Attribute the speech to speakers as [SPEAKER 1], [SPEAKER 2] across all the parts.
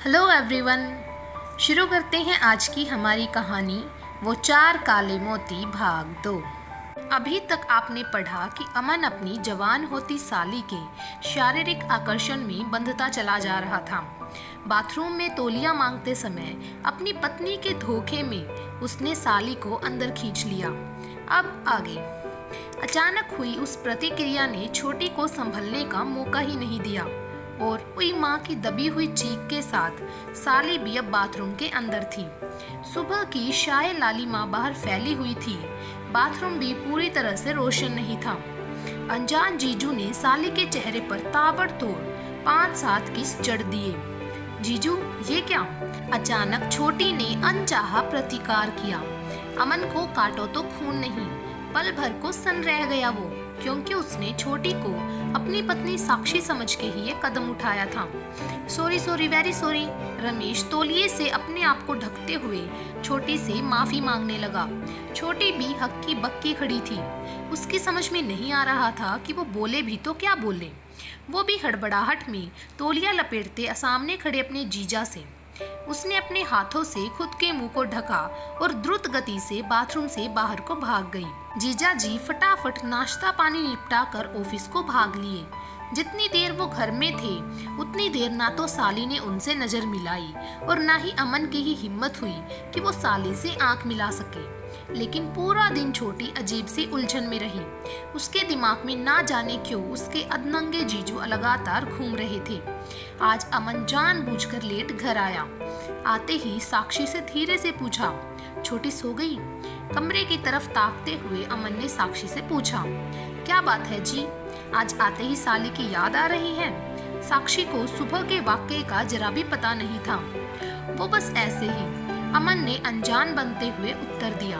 [SPEAKER 1] Hello everyone. शुरू करते हैं आज की हमारी कहानी वो चार काले मोती भाग 2। अभी तक आपने पढ़ा कि अमन अपनी जवान होती साली के शारीरिक आकर्षण में बंधता चला जा रहा था। बाथरूम में तौलिया मांगते समय अपनी पत्नी के धोखे में उसने साली को अंदर खींच लिया। अब आगे। अचानक हुई उस प्रतिक्रिया ने छोटी को संभलने का मौका ही नहीं दिया और हुई माँ की दबी हुई चीख के साथ साली भी अब बाथरूम के अंदर थी। सुबह की शाये लालिमा बाहर फैली हुई थी। बाथरूम भी पूरी तरह से रोशन नहीं था। अनजान जीजू ने साली के चेहरे पर ताबड़तोड़ 5-7 किस चढ़ दिए। जीजू ये क्या? अचानक छोटी ने अनचाहा प्रतिकार किया। अमन को काटो तो खून नहीं, पल भर को सन रह गया वो, क्योंकि उसने छोटी को अपनी पत्नी साक्षी समझ के ही ये कदम उठाया था। Sorry very sorry. रमेश तौलिए से अपने आप को ढकते हुए छोटी से माफी मांगने लगा। छोटी भी हक्की बक्की खड़ी थी। उसकी समझ में नहीं आ रहा था कि वो बोले भी तो क्या बोले। वो भी हड़बड़ाहट में तौलिया लपेटते सामने खड़े अपने जीजा से उसने अपने हाथों से खुद के मुंह को ढका और द्रुत गति से बाथरूम से बाहर को भाग गई। जीजा जी फटाफट नाश्ता पानी निपटा कर ऑफिस को भाग लिए। जितनी देर वो घर में थे उतनी देर ना तो साली ने उनसे नजर मिलाई और ना ही अमन की ही हिम्मत हुई कि वो साली से आंख मिला सके। लेकिन पूरा दिन छोटी अजीब सी उलझन में रही। उसके दिमाग में ना जाने क्यों उसके अधनंगे जीजू लगातार घूम रहे थे। आज अमन जानबूझकर लेट घर आया। आते ही साक्षी से धीरे से पूछा, छोटी सो गई? कमरे की तरफ ताकते हुए अमन ने साक्षी से पूछा, क्या बात है जी? आज आते ही साली की याद आ रही है? साक्षी को सुबह के वाकये का जरा भी पता नहीं था। वो बस ऐसे ही। अमन ने अनजान बनते हुए उत्तर दिया,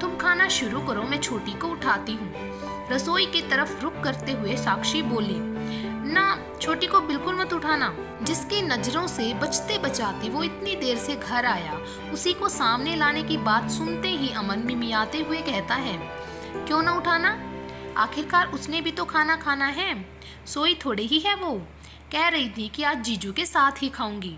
[SPEAKER 1] तुम खाना शुरू करो, मैं छोटी को उठाती हूँ। रसोई की तरफ रुख करते हुए साक्षी बोली, ना छोटी को बिल्कुल मत उठाना। जिसकी नजरों से बचते बचाते वो इतनी देर से घर आया, उसी को सामने लाने की बात सुनते ही अमन मिमियाते हुए कहता है, क्यों ना उठाना? आखिरकार उसने भी तो खाना खाना है। सोई थोड़े ही है वो। कह रही थी कि आज जीजू के साथ ही खाऊंगी।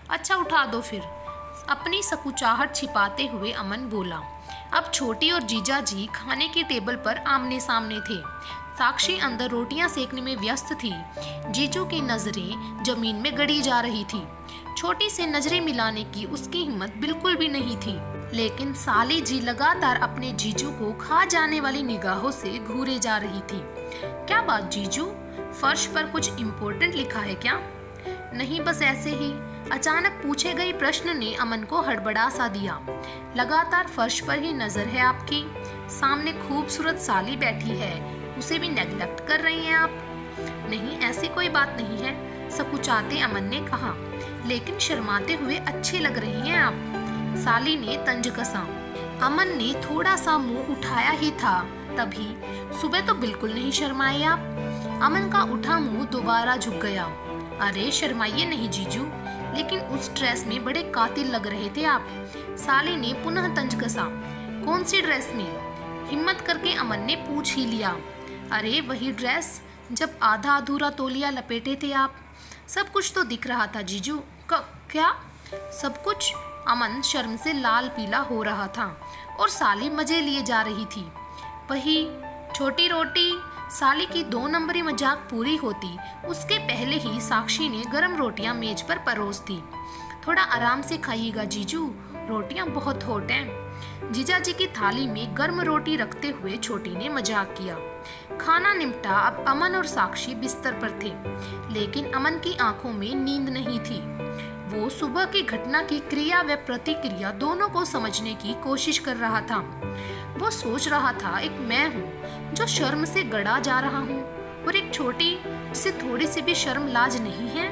[SPEAKER 1] अच्छा उठा दो फिर। अपनी सकुचाहट छिपाते हुए अमन बोला। अब छोटी और जीजा जी खाने की टेबल पर आमने सामने थे। साक्षी अंदर रोटियां सेकने में व्यस्त थी। जीजू की नजरें जमीन में गड़ी जा रही थी। छोटी से नजरें मिलाने की उसकी हिम्मत बिल्कुल भी नहीं थी। लेकिन साली जी लगातार अपने जीजू को खा जाने वाली निगाहों से घूरे जा रही थी। क्या बात जीजू? फर्श पर कुछ इम्पोर्टेंट लिखा है क्या? नहीं, बस ऐसे ही। अचानक पूछे गए प्रश्न ने अमन को हड़बड़ा सा दिया। लगातार फर्श पर ही नजर है आपकी। सामने खूबसूरत साली बैठी है, उसे भी नेग्लेक्ट कर रही हैं आप? नहीं, ऐसी कोई बात नहीं है, सकुचाते अमन ने कहा। लेकिन शर्माते हुए अच्छे लग रही हैं आप। साली ने तंज कसा। अमन ने थोड़ा सा मुंह उठाया ही था तभी, सुबह तो बिल्कुल नहीं शर्माए आप। अमन का उठा मुंह दोबारा झुक गया। अरे शर्माइए नहीं जीजू, लेकिन उस ड्रेस में बड़े कातिल लग रहे थे आप। साली ने पुनः तंज कसा। कौन सी ड्रेस में? हिम्मत करके अमन ने पूछ ही लिया। अरे वही ड्रेस, जब आधा अधूरा तौलिया लपेटे थे आप। सब कुछ तो दिख रहा था जीजू। क्या सब कुछ? अमन शर्म से लाल पीला हो रहा था और साली मजे लिए जा रही थी। वही छोटी रोटी। साली की 2 नंबरी मजाक पूरी होती उसके पहले ही साक्षी ने गरम रोटियां मेज पर परोस दी। थोड़ा आराम से खाइएगा जीजू, रोटियां बहुत हॉट हैं। जीजा जी की थाली में गर्म रोटी रखते हुए छोटी ने मजाक किया। खाना निपटा। अब अमन और साक्षी बिस्तर पर थे, लेकिन अमन की आंखों में नींद नहीं थी। वो सुबह की घटना की क्रिया व प्रतिक्रिया दोनों को समझने की कोशिश कर रहा था। वो सोच रहा था, एक मैं हूँ जो शर्म से गड़ा जा रहा हूँ और एक छोटी से थोड़ी सी भी शर्म लाज नहीं है।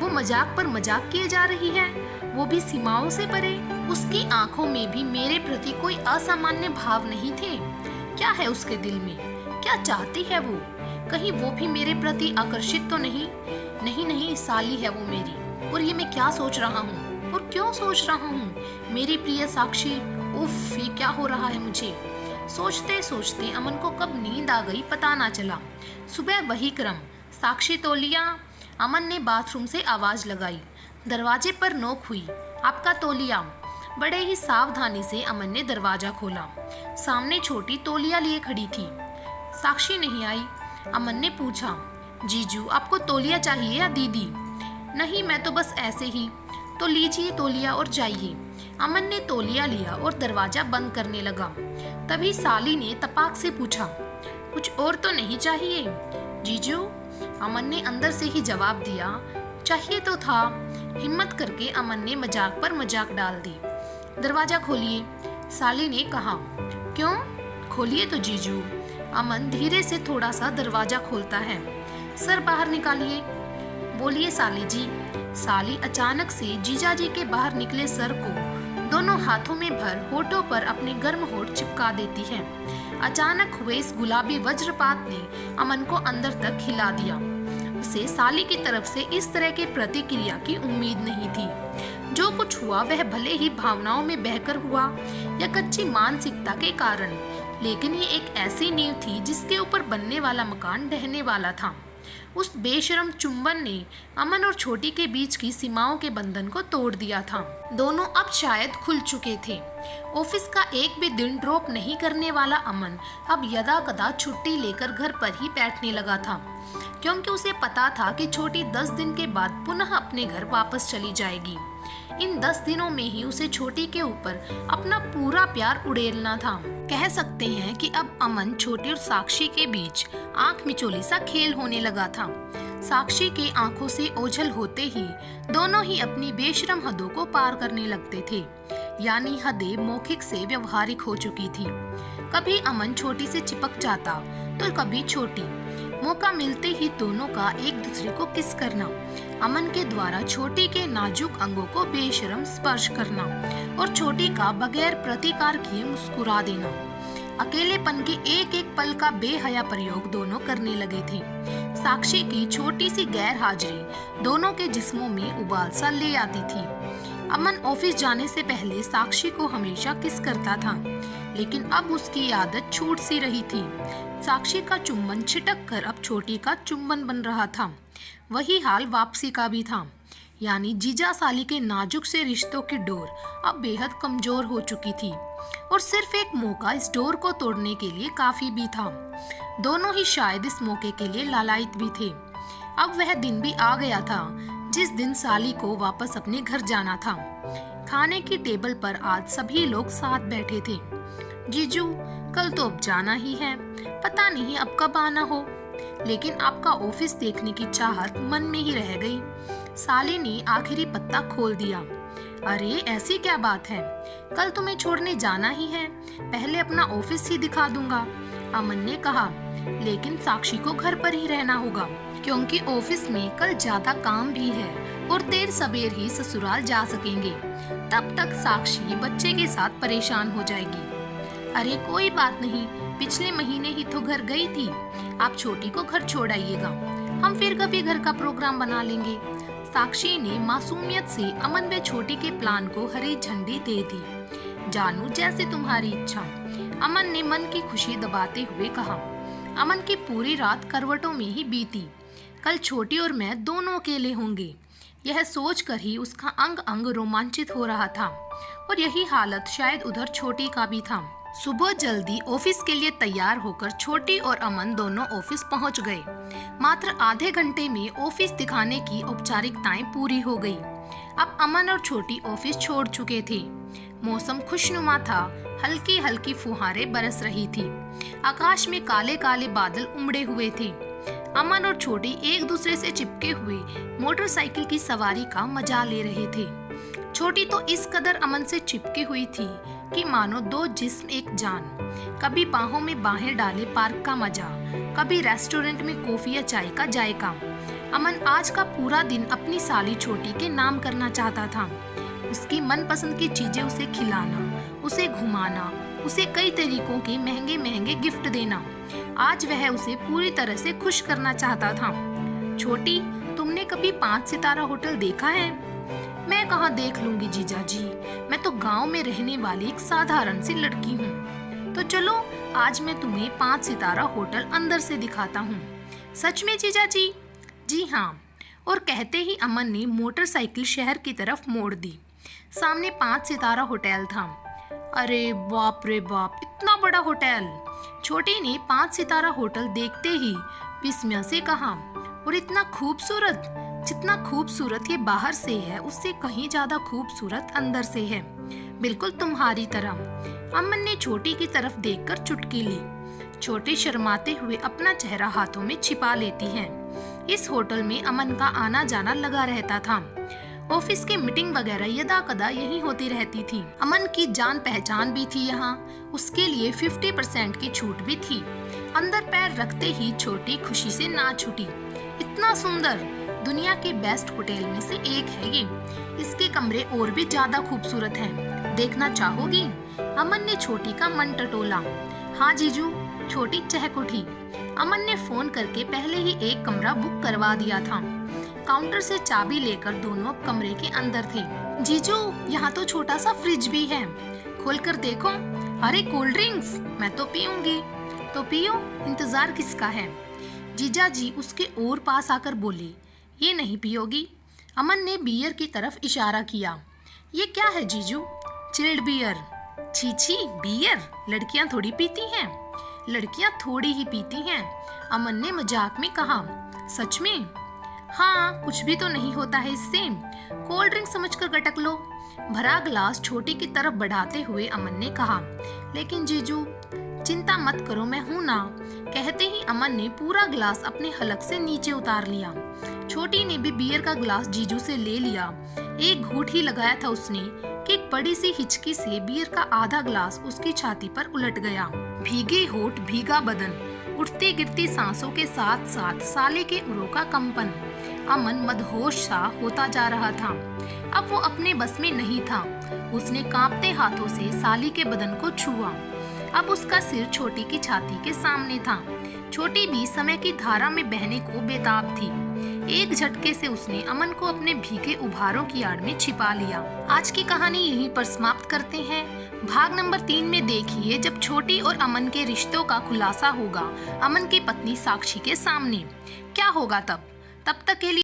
[SPEAKER 1] वो मजाक पर मजाक किए जा रही है, वो भी सीमाओं से परे। उसकी आंखों में भी मेरे प्रति कोई असामान्य भाव नहीं थे। क्या है उसके दिल में? क्या चाहती है वो? कहीं वो भी मेरे प्रति आकर्षित तो नहीं? नहीं, साली है वो मेरी। और ये मैं क्या सोच रहा हूँ और क्यों सोच रहा हूँ? मेरी प्रिय साक्षी, उफ, ये क्या हो रहा है मुझे? सोचते सोचते अमन को कब नींद आ गई पता ना चला। सुबह वही क्रम। साक्षी तौलिया। अमन ने बाथरूम से आवाज लगाई। दरवाजे पर नोक हुई, आपका तौलिया। बड़े ही सावधानी से अमन ने दरवाजा खोला। सामने छोटी तौलिया लिए खड़ी थी। साक्षी नहीं आई। अमन ने पूछा, जीजू आपको तौलिया चाहिए या दीदी? नहीं, मैं तो बस ऐसे ही। तो लीजिए तौलिया और जाइए। अमन ने तौलिया लिया और दरवाजा बंद करने लगा। तभी साली ने तपाक से पूछा, कुछ और तो नहीं चाहिए जीजू? अमन ने अंदर से ही जवाब दिया, चाहिए तो था। हिम्मत करके अमन ने मजाक पर मजाक डाल दी। दरवाजा खोलिए, साली ने कहा। क्यों? खोलिए तो जीजू। अमन धीरे से थोड़ा सा दरवाजा खोलता है। सर बाहर निकालिए। बोलिए साली जी। साली अचानक से जीजाजी के बाहर निकले सर को दोनों हाथों में भर होठों पर अपने गर्म होठ चिपका देती है। अचानक हुए इस गुलाबी वज्रपात ने अमन को अंदर तक हिला दिया। उसे साली की तरफ से इस तरह के प्रतिक्रिया की उम्मीद नहीं थी। जो कुछ हुआ वह भले ही भावनाओं में बहकर हुआ या कच्ची मानसिकता के कारण, लेकिन ये एक ऐसी नींव थी जिसके ऊपर बनने वाला मकान ढहने वाला था। उस बेशरम चुंबन ने अमन और छोटी के बीच की सीमाओं के बंधन को तोड़ दिया था। दोनों अब शायद खुल चुके थे। ऑफिस का एक भी दिन ड्रॉप नहीं करने वाला अमन अब यदा कदा छुट्टी लेकर घर पर ही बैठने लगा था, क्योंकि उसे पता था कि छोटी 10 दिन के बाद पुनः अपने घर वापस चली जाएगी। इन 10 दिनों में ही उसे छोटी के ऊपर अपना पूरा प्यार उड़ेलना था। कह सकते हैं कि अब अमन, छोटी और साक्षी के बीच आंख मिचोली सा खेल होने लगा था। साक्षी के आंखों से ओझल होते ही दोनों ही अपनी बेशरम हदों को पार करने लगते थे, यानी हदें मौखिक से व्यवहारिक हो चुकी थी। कभी अमन छोटी से चिपक जाता तो कभी छोटी। मौका मिलते ही दोनों का एक दूसरे को किस करना, अमन के द्वारा छोटी के नाजुक अंगों को बेशरम स्पर्श करना और छोटी का बगैर प्रतिकार किए मुस्कुरा देना। अकेलेपन के एक एक पल का बेहया प्रयोग दोनों करने लगे थे। साक्षी की छोटी सी गैर हाजिरी दोनों के जिस्मों में उबाल सा ले आती थी। अमन ऑफिस जाने से पहले साक्षी को हमेशा किस करता था, लेकिन अब उसकी आदत छूट सी रही थी। साक्षी का चुम्बन छिटक कर अब छोटी का चुम्बन बन रहा था। वही हाल वापसी का भी था, यानी जीजा साली के नाजुक से रिश्तों की डोर अब बेहद कमजोर हो चुकी थी और सिर्फ एक मौका इस डोर को तोड़ने के लिए काफी भी था। दोनों ही शायद इस मौके के लिए लालायित भी थे। अब वह दिन भी आ गया था जिस दिन साली को वापस अपने घर जाना था। खाने की टेबल पर आज सभी लोग साथ बैठे थे। जीजू, कल तो अब जाना ही है, पता नहीं अब कब आना हो, लेकिन आपका ऑफिस देखने की चाहत मन में ही रह गई। साली ने आखिरी पत्ता खोल दिया। अरे ऐसी क्या बात है, कल तुम्हें छोड़ने जाना ही है, पहले अपना ऑफिस ही दिखा दूंगा, अमन ने कहा। लेकिन साक्षी को घर पर ही रहना होगा, क्योंकि ऑफिस में कल ज्यादा काम भी है और देर सबेर ही ससुराल जा सकेंगे। तब तक साक्षी बच्चे के साथ परेशान हो जाएगी। अरे कोई बात नहीं, पिछले महीने ही तो घर गई थी, आप छोटी को घर छोड़ आइएगा, हम फिर कभी घर का प्रोग्राम बना लेंगे। साक्षी ने मासूमियत से अमन व छोटी के प्लान को हरी झंडी दे दी। जानू जैसे तुम्हारी इच्छा, अमन ने मन की खुशी दबाते हुए कहा। अमन की पूरी रात करवटों में ही बीती। कल छोटी और मैं दोनों अकेले होंगे, यह सोचकर ही उसका अंग अंग रोमांचित हो रहा था। और यही हालत शायद उधर छोटी का भी था। सुबह जल्दी ऑफिस के लिए तैयार होकर छोटी और अमन दोनों ऑफिस पहुंच गए। मात्र आधे घंटे में ऑफिस दिखाने की औपचारिकताएं पूरी हो गई। अब अमन और छोटी ऑफिस छोड़ चुके थे। मौसम खुशनुमा था, हल्की हल्की फुहारें बरस रही थी। आकाश में काले काले बादल उमड़े हुए थे। अमन और छोटी एक दूसरे से चिपके हुए मोटरसाइकिल की सवारी का मजा ले रहे थे। छोटी तो इस कदर अमन से चिपकी हुई थी कि मानो दो जिस्म एक जान। कभी बाहों में बाहें डाले पार्क का मजा, कभी रेस्टोरेंट में कॉफी या चाय का जायका। अमन आज का पूरा दिन अपनी साली छोटी के नाम करना चाहता था। उसकी मनपसंद की चीजें उसे खिलाना, उसे घुमाना, उसे कई तरीकों के महंगे महंगे गिफ्ट देना। आज वह उसे पूरी तरह से खुश करना चाहता था। छोटी, तुमने कभी 5 सितारा होटल देखा है? मैं कहाँ देख लूंगी जीजा जी, मैं तो गांव में रहने वाली एक साधारण सी लड़की हूँ। तो चलो आज मैं तुम्हें 5 सितारा होटल अंदर से दिखाता हूँ। सच में जीजा जी? जी हाँ। और कहते ही अमन ने मोटरसाइकिल शहर की तरफ मोड़ दी। सामने 5 सितारा होटल था। अरे बाप रे बाप, इतना बड़ा होटल! छोटी ने 5 सितारा होटल देखते ही विस्मय से कहा, और इतना खूबसूरत! जितना खूबसूरत ये बाहर से है उससे कहीं ज्यादा खूबसूरत अंदर से है, बिल्कुल तुम्हारी तरह। अमन ने छोटी की तरफ देखकर चुटकी ली। छोटी शर्माते हुए अपना चेहरा हाथों में छिपा लेती है। इस होटल में अमन का आना जाना लगा रहता था। ऑफिस के मीटिंग वगैरह यदा कदा यही होती रहती थी। अमन की जान पहचान भी थी यहाँ, उसके लिए 50% की छूट भी थी। अंदर पैर रखते ही छोटी खुशी से नाच उठी। इतना सुंदर, दुनिया के बेस्ट होटल में से एक है ये। इसके कमरे और भी ज्यादा खूबसूरत हैं। देखना चाहोगी? अमन ने छोटी का मन टटोला। हाँ जीजू, छोटी चहक उठी। अमन ने फोन करके पहले ही एक कमरा बुक करवा दिया था। काउंटर से चाबी लेकर दोनों कमरे के अंदर थे। जीजू, यहाँ तो छोटा सा फ्रिज भी है, खोलकर देखो। अरे कोल्ड ड्रिंक्स, मैं तो पीऊंगी। तो पियो, इंतजार किसका है? जीजा जी उसके और पास आकर बोले, ये नहीं पियोगी? अमन ने बियर की तरफ इशारा किया। ये क्या है जीजू? Chilled beer. छी छी, बियर लड़कियां थोड़ी पीती हैं। लड़कियां थोड़ी ही पीती हैं, अमन ने मजाक में कहा। सच में? हाँ, कुछ भी तो नहीं होता है इससे। कोल्ड ड्रिंक समझकर गटक लो। भरा ग्लास छोटी की तरफ बढ़ाते हुए अमन ने कहा। लेकिन जीजू, चिंता मत करो, मैं हूं ना। कहते ही अमन ने पूरा ग्लास अपने हलक से नीचे उतार लिया। छोटी ने भी बियर का ग्लास जीजू से ले लिया। एक घूंट ही लगाया था उसने कि एक बड़ी सी हिचकी से बियर का आधा ग्लास उसकी छाती पर उलट गया। भीगे होठ, भीगा बदन, उठती गिरती सांसों के साथ साथ साले के उरों का कंपन। अमन मदहोश सा होता जा रहा था। अब वो अपने बस में नहीं था। उसने कांपते हाथों से साली के बदन को छुआ। अब उसका सिर छोटी की छाती के सामने था। छोटी भी समय की धारा में बहने को बेताब थी। एक झटके से उसने अमन को अपने भीगे उभारों की आड़ में छिपा लिया। आज की कहानी यहीं पर समाप्त करते हैं। भाग नंबर 3 में देखिए जब छोटी और अमन के रिश्तों का खुलासा होगा अमन की पत्नी साक्षी के सामने। क्या होगा तब तक के लिए